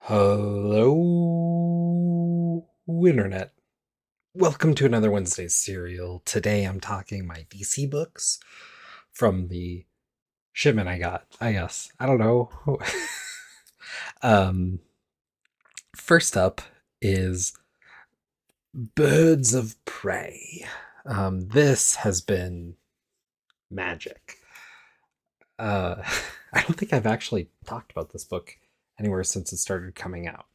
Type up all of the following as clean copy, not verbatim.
Hello, Internet. Welcome to another Wednesday serial. Today I'm talking my DC books from the shipment I got, I guess. I don't know. um, First up is Birds of Prey. This has been magic. Uh, I don't think I've actually talked about this book anywhere since it started coming out.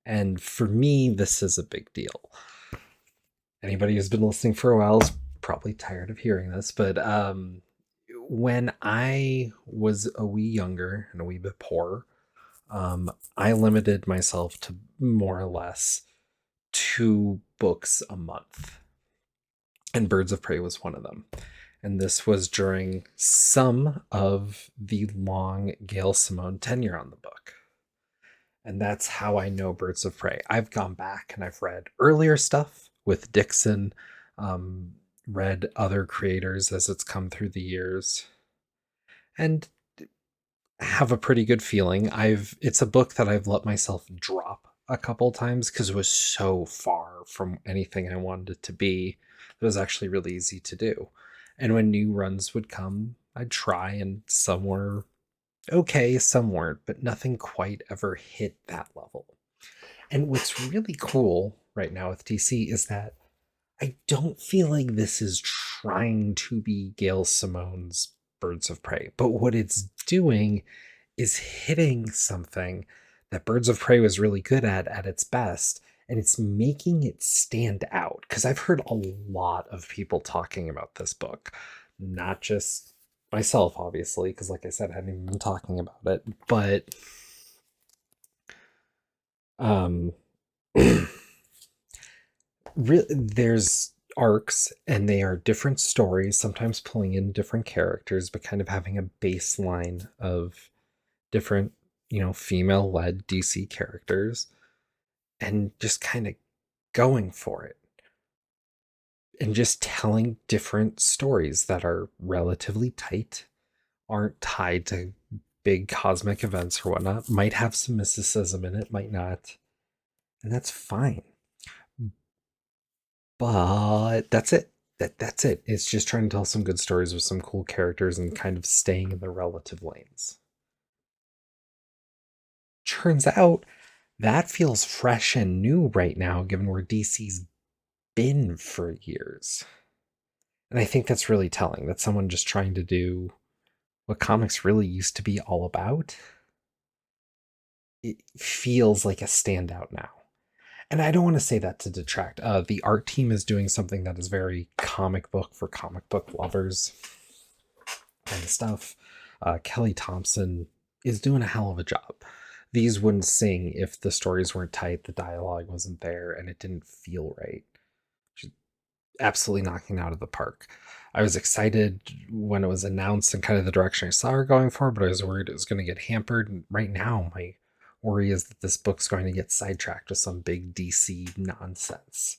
And for me, this is a big deal. Anybody who's been listening for a while is probably tired of hearing this, but when I was a wee younger and a wee bit poorer, I limited myself to more or less two books a month, and Birds of Prey was one of them. And this was during some of the long Gail Simone tenure on the book. And that's how I know Birds of Prey. I've gone back and I've read earlier stuff with Dixon, um, read other creators as it's come through the years, and have a pretty good feeling. It's a book that I've let myself drop a couple times because it was so far from anything I wanted it to be. It was actually really easy to do. And when new runs would come, I'd try, and some were okay, some weren't, but nothing quite ever hit that level. And what's really cool right now with DC is that I don't feel like this is trying to be Gail Simone's Birds of Prey, but what it's doing is hitting something that Birds of Prey was really good at its best, and it's making it stand out. Because I've heard a lot of people talking about this book, not just myself, obviously, because like I said, I hadn't even been talking about it, but um there's arcs, and they are different stories, sometimes pulling in different characters, but kind of having a baseline of different, female led DC characters, and just kind of going for it and just telling different stories that are relatively tight, aren't tied to big cosmic events or whatnot, might have some mysticism in it, might not, and that's fine. But that's it. That's it. It's just trying to tell some good stories with some cool characters and kind of staying in the relative lanes. Turns out that feels fresh and new right now, given where DC's been for years. And I think that's really telling that someone just trying to do what comics really used to be all about, it feels like a standout now. And I don't want to say that to detract. The art team is doing something that is very comic book for comic book lovers and stuff. Kelly Thompson is doing a hell of a job. These wouldn't sing if the stories weren't tight, the dialogue wasn't there, and it didn't feel right. She's absolutely knocking it out of the park. I was excited when it was announced and kind of the direction I saw her going for, but I was worried it was going to get hampered. And right now, my worry is that this book's going to get sidetracked with some big DC nonsense.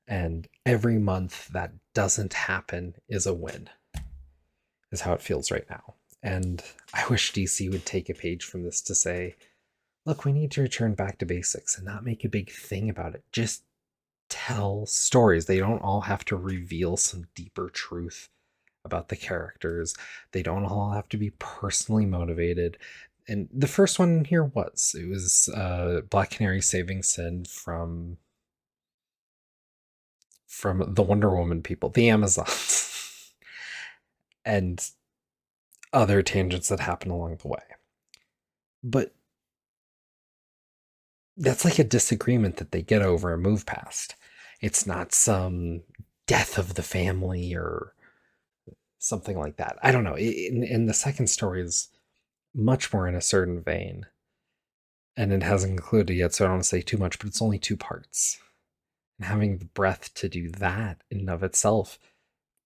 And every month that doesn't happen is a win, is how it feels right now. And I wish DC would take a page from this to say, look, we need to return back to basics and not make a big thing about it. Just tell stories. They don't all have to reveal some deeper truth about the characters. They don't all have to be personally motivated. And the first one here was Black Canary saving Sin from the Wonder Woman people, the Amazons, and other tangents that happen along the way. But that's like a disagreement that they get over and move past. It's not some death of the family or something like that. I don't know. In the second story is much more in a certain vein, and it hasn't concluded yet, so I don't want to say too much. But it's only two parts, and having the breath to do that in and of itself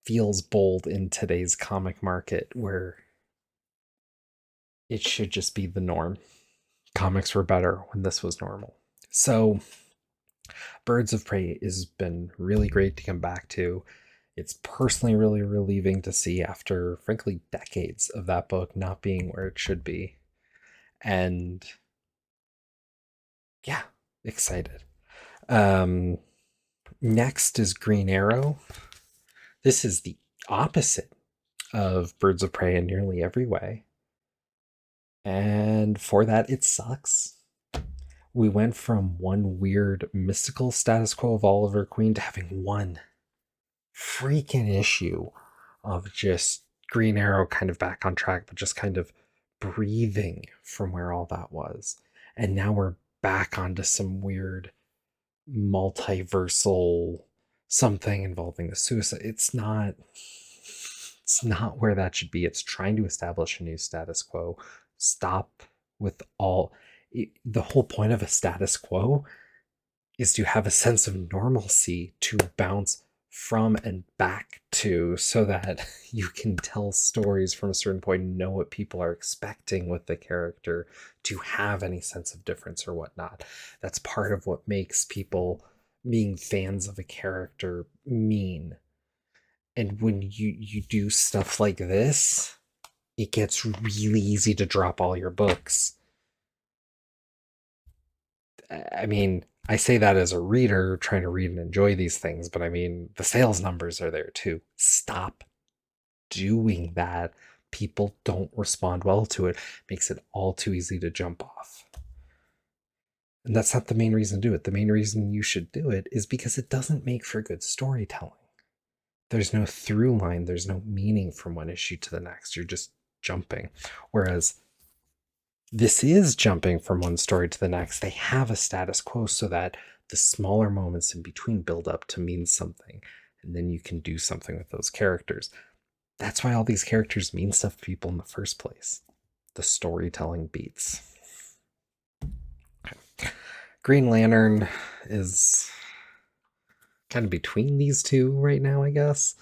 feels bold in today's comic market, where it should just be the norm. Comics were better when this was normal. So Birds of Prey has been really great to come back to. It's personally really relieving to see after, frankly, decades of that book not being where it should be. And Yeah, excited. Um, Next is Green Arrow. This is the opposite of Birds of Prey in nearly every way. And for that, it sucks. We went from one weird mystical status quo of Oliver Queen to having one freaking issue of just Green Arrow kind of back on track, but just kind of breathing from where all that was. And now we're back onto some weird multiversal something involving the suicide. It's not where that should be. It's trying to establish a new status quo. Stop with all the whole point of a status quo is to have a sense of normalcy to bounce from and back to so that you can tell stories from a certain point and know what people are expecting with the character to have any sense of difference or whatnot. That's part of what makes people being fans of a character mean. And when you do stuff like this, it gets really easy to drop all your books. I mean, I say that as a reader trying to read and enjoy these things, but I mean, the sales numbers are there too. Stop doing that. People don't respond well to it. Makes it all too easy to jump off. And that's not the main reason to do it. The main reason you should do it is because it doesn't make for good storytelling. There's no through line, there's no meaning from one issue to the next. You're just jumping. Whereas this is jumping from one story to the next. They have a status quo so that the smaller moments in between build up to mean something. And then you can do something with those characters. That's why all these characters mean stuff to people in the first place. The storytelling beats. Okay. Green Lantern is kind of between these two right now, I guess.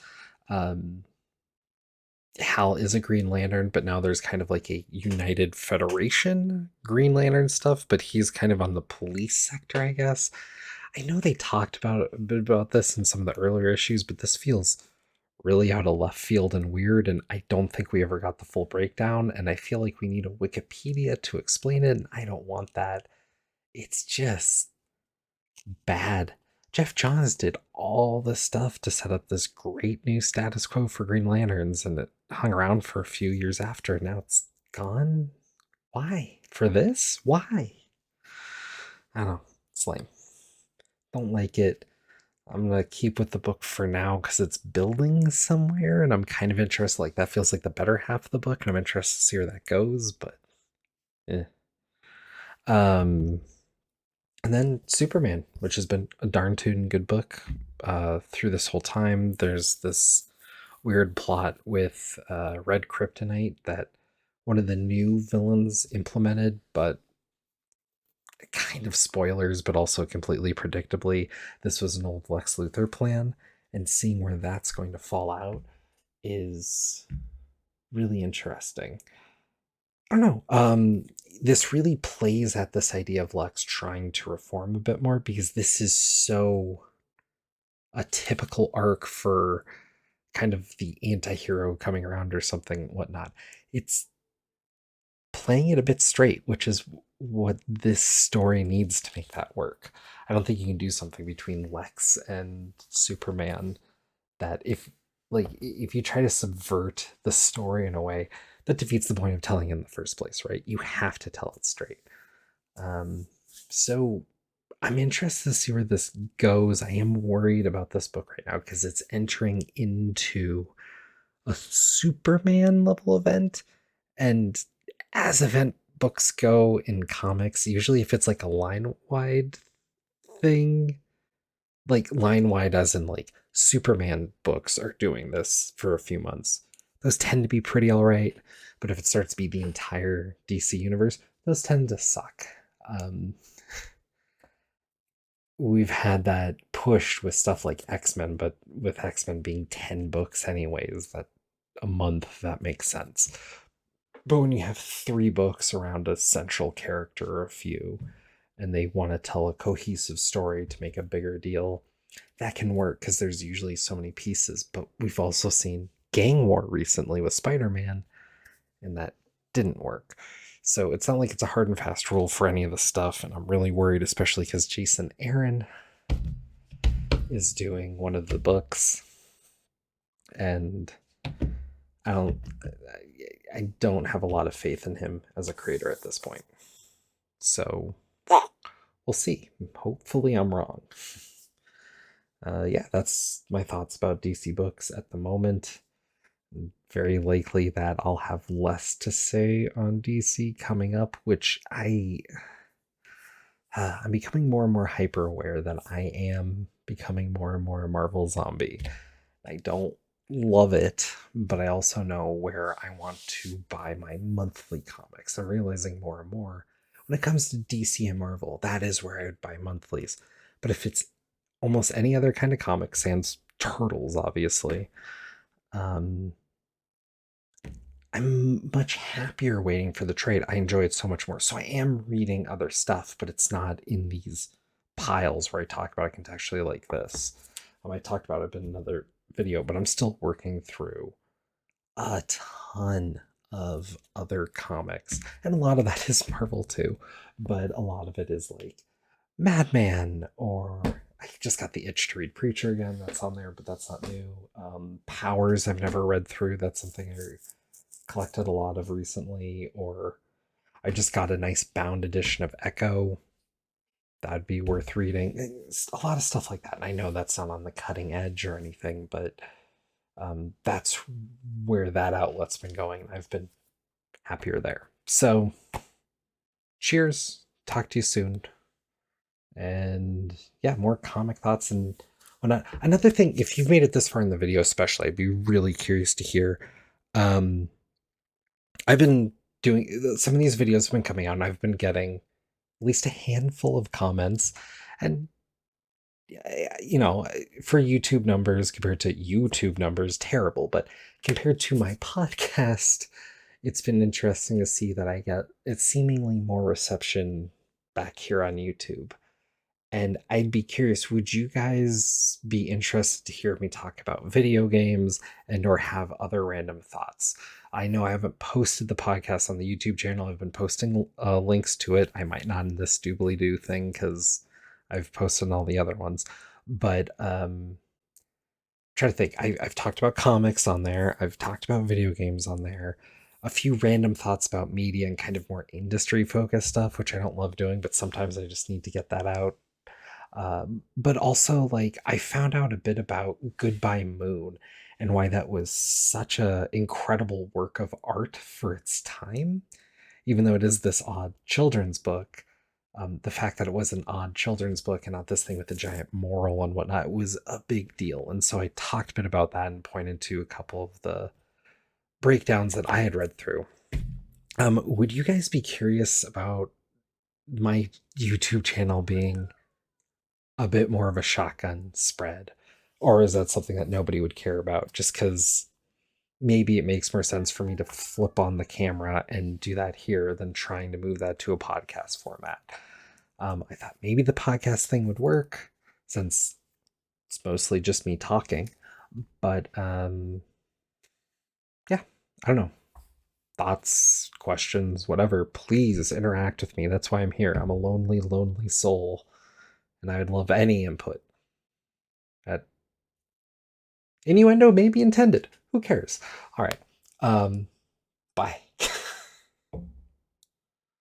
Hal is a Green Lantern, but now there's kind of like a United Federation Green Lantern stuff, but he's kind of on the police sector, I guess. I know they talked about a bit about this in some of the earlier issues, but this feels really out of left field and weird, and I don't think we ever got the full breakdown, and I feel like we need a Wikipedia to explain it, and I don't want that. It's just bad. Geoff Johns did all this stuff to set up this great new status quo for Green Lanterns, and it hung around for a few years after. Now it's gone. Why? For this? Why? I don't know. It's lame. Don't like it. I'm gonna keep with the book for now because it's building somewhere, and I'm kind of interested. Like that feels like the better half of the book, and I'm interested to see where that goes. But, eh. Um, and then Superman, which has been a darn tootin' good book through this whole time. There's this weird plot with Red Kryptonite that one of the new villains implemented, but kind of spoilers, but also completely predictably, this was an old Lex Luthor plan, and seeing where that's going to fall out is really interesting. I don't know. This really plays at this idea of Lex trying to reform a bit more because this is so a typical arc for kind of the anti-hero coming around or something whatnot. It's playing it a bit straight, which is what this story needs to make that work. I don't think you can do something between Lex and Superman that if you try to subvert the story in a way that defeats the point of telling it in the first place, right? You have to tell it straight. So I'm interested to see where this goes. I am worried about this book right now because it's entering into a Superman level event. And as event books go in comics, usually if it's like a line wide thing, like line wide as in like Superman books are doing this for a few months, those tend to be pretty all right. But if it starts to be the entire DC universe, those tend to suck. We've had that pushed with stuff like X-Men, but with X-Men being 10 books anyways, that a month, that makes sense. But when you have 3 books around a central character or a few, and they want to tell a cohesive story to make a bigger deal, that can work because there's usually so many pieces. But we've also seen Gang War recently with Spider-Man, and that didn't work. So it's not like it's a hard and fast rule for any of the stuff, and I'm really worried, especially because Jason Aaron is doing one of the books, and I don't I don't have a lot of faith in him as a creator at this point. So we'll see. Hopefully I'm wrong. Yeah, that's my thoughts about DC books at the moment. Very likely that I'll have less to say on DC coming up, which I'm becoming more and more hyper aware that I am becoming more and more a Marvel zombie. I don't love it, but I also know where I want to buy my monthly comics. I'm realizing more and more when it comes to DC and Marvel, that is where I would buy monthlies. But if it's almost any other kind of comic, sans Turtles, obviously, um, I'm much happier waiting for the trade. I enjoy it so much more. So I am reading other stuff, but it's not in these piles where I talk about it contextually like this. I talked about it in another video, but I'm still working through a ton of other comics. And a lot of that is Marvel too, but a lot of it is like Madman, or I just got the itch to read Preacher again. That's on there, but that's not new. Powers, I've never read through. That's something I collected a lot of recently, or I just got a nice bound edition of Echo. That'd be worth reading. It's a lot of stuff like that. And I know that's not on the cutting edge or anything, but that's where that outlet's been going. I've been happier there. So, cheers. Talk to you soon. And yeah, more comic thoughts and whatnot. Another thing, if you've made it this far in the video, especially, I'd be really curious to hear. I've been doing some of these videos have been coming out, and I've been getting at least a handful of comments, and for YouTube numbers compared to YouTube numbers, terrible, but compared to my podcast, it's been interesting to see that I get it's seemingly more reception back here on YouTube. And I'd be curious, would you guys be interested to hear me talk about video games and or have other random thoughts? I know I haven't posted the podcast on the YouTube channel. I've been posting links to it. I might not in this doobly doo thing because I've posted all the other ones. But try to think. I've talked about comics on there. I've talked about video games on there. A few random thoughts about media and kind of more industry focused stuff, which I don't love doing, but sometimes I just need to get that out. But also, like, I found out a bit about Goodbye Moon and why that was such a incredible work of art for its time, even though it is this odd children's book. The fact that it was an odd children's book and not this thing with a giant moral and whatnot was a big deal. And so I talked a bit about that and pointed to a couple of the breakdowns that I had read through. Would you guys be curious about my YouTube channel being a bit more of a shotgun spread? Or is that something that nobody would care about just because maybe it makes more sense for me to flip on the camera and do that here than trying to move that to a podcast format? I thought maybe the podcast thing would work since it's mostly just me talking. But yeah, I don't know. Thoughts, questions, whatever, please interact with me. That's why I'm here. I'm a lonely, lonely soul, and I would love any input. At innuendo may be intended. Who cares? All right. Bye.